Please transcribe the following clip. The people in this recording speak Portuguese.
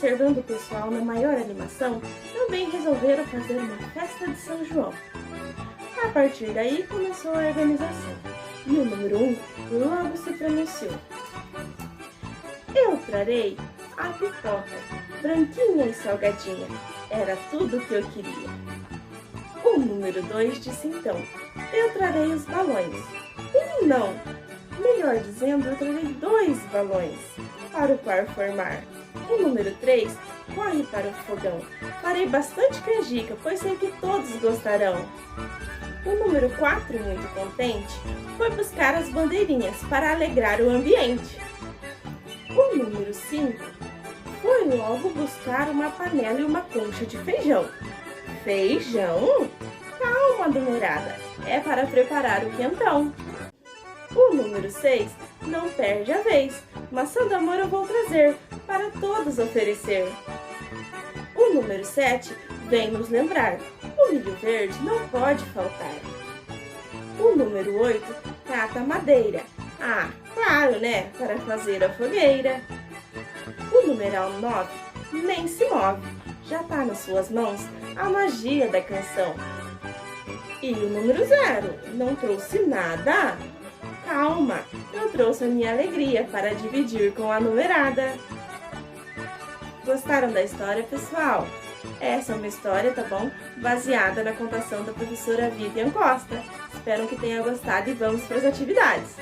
observando o pessoal na maior animação, também resolveram fazer uma festa de São João. A partir daí começou a organização, e o número 1 logo se pronunciou. Eu trarei a pipoca, branquinha e salgadinha, era tudo o que eu queria. O número 2 disse então, eu trarei os balões. Não, melhor dizendo, eu trarei 2 balões para o par formar. O número 3 corre para o fogão. Farei bastante canjica, pois sei que todos gostarão. O número 4, muito contente, foi buscar as bandeirinhas para alegrar o ambiente. O número 5 foi logo buscar uma panela e uma concha de feijão. Feijão? Calma, numerada, é para preparar o quentão. O número 6 não perde a vez, maçã do amor eu vou trazer, para todos oferecer. O número 7 vem nos lembrar, o milho verde não pode faltar. O número 8 cata a madeira, ah, claro, né, para fazer a fogueira. O numeral 9 nem se move, já tá nas suas mãos a magia da canção. E o número 0 não trouxe nada? Calma, eu trouxe a minha alegria para dividir com a numerada. Gostaram da história, pessoal? Essa é uma história, tá bom? Baseada na contação da professora Vivian Costa. Espero que tenha gostado e vamos para as atividades.